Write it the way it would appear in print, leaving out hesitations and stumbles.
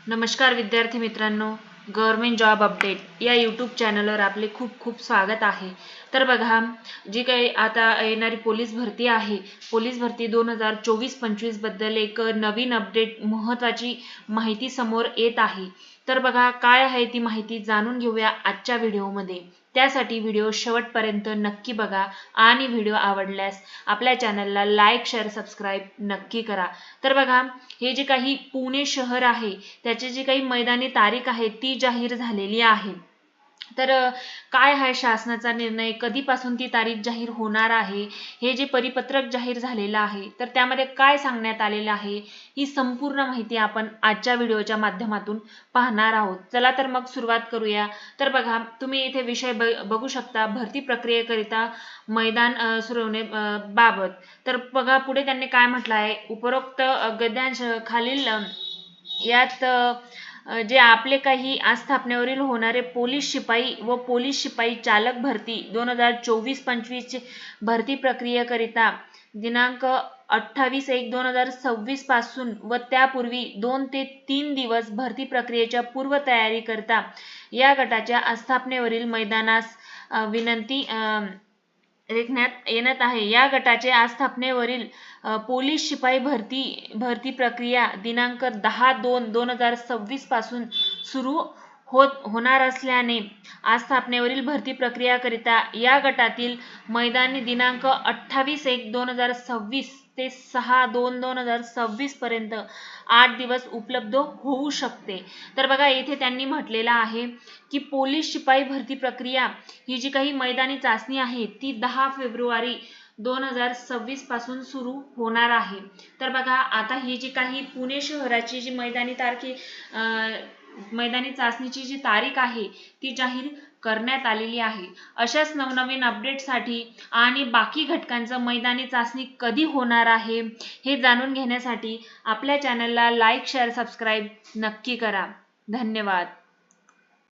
नमस्कार विद्यार्थी मित्रांनो, गव्हर्नमेंट जॉब अपडेट या यूट्यूब चॅनलवर आपले खूप खूप स्वागत आहे। तर बघा, जी काही आता येणारी पोलीस भरती आहे, पोलीस भरती 2024-25 बद्दल एक नवीन अपडेट महत्त्वाची माहिती समोर येत आहे। तर बघा, काय आहे ती माहिती जाणून घेऊया आजच्या व्हिडिओमध्ये। त्यासाठी व्हिडिओ शेवटपर्यंत नक्की बघा आणि व्हिडिओ आवडल्यास आपल्या चॅनलला लाईक, शेअर, सबस्क्राईब नक्की करा। तर बघा, हे जे काही पुणे शहर आहे त्याची जी काही मैदानी तारीख आहे ती जाहीर झालेली आहे। तर काय आहे शासनाचा निर्णय, कधीपासून ती तारीख जाहीर होणार आहे, हे जे परिपत्रक जाहीर झालेलं आहे तर त्यामध्ये काय सांगण्यात आलेलं आहे, ही संपूर्ण माहिती आपण आजच्या व्हिडिओच्या माध्यमातून पाहणार आहोत। चला तर मग सुरुवात करूया। तर बघा, तुम्ही इथे विषय बघू शकता, भरती प्रक्रियेकरिता मैदान सुरवणे बाबत। तर बघा, पुढे त्यांनी काय म्हटलं आहे, उपरोक्त गद्यांश खालील यात जे आपले काही आस्थापनेवरील होणारे पोलीस शिपाई व पोलीस शिपाई चालक भरती 2024-25 भरती प्रक्रियेकरिता दिनांक 28/1/2026 पासून व त्यापूर्वी 2 ते 3 दिवस भरती प्रक्रियेच्या पूर्वतयारी करता या गटाच्या आस्थापनेवरील मैदानास विनंती लेखण्यात येण्यात आहे। या गटाचे आस्थापनेवरील पोलीस शिपाई भरती प्रक्रिया दिनांक 10/2/2026 पासून सुरू होणार असल्याने आस्थापनेवरील भरती प्रक्रियाकरिता या गटातील मैदानी दिनांक 28/1/2026 ते 6/2/2026 पर्यंत 8 दिवस उपलब्ध होऊ शकते। तर बघा, येथे त्यांनी म्हटलेलं आहे की पोलीस शिपाई भरती प्रक्रिया ही जी काही मैदानी चाचणी आहे ती 10 फेब्रुवारी 2026 पासून सुरू होणार आहे। तर बघा, आता ही जी काही पुणे शहराची जी मैदानी चाचणीची जी तारीख आहे ती जाहीर करण्यात आलेली आहे। अशाच नवनवीन अपडेटसाठी आणि बाकी घटकांचं मैदानी चाचणी कधी होणार आहे हे जाणून घेण्यासाठी आपल्या चॅनलला लाईक, शेअर, सबस्क्राईब नक्की करा। धन्यवाद।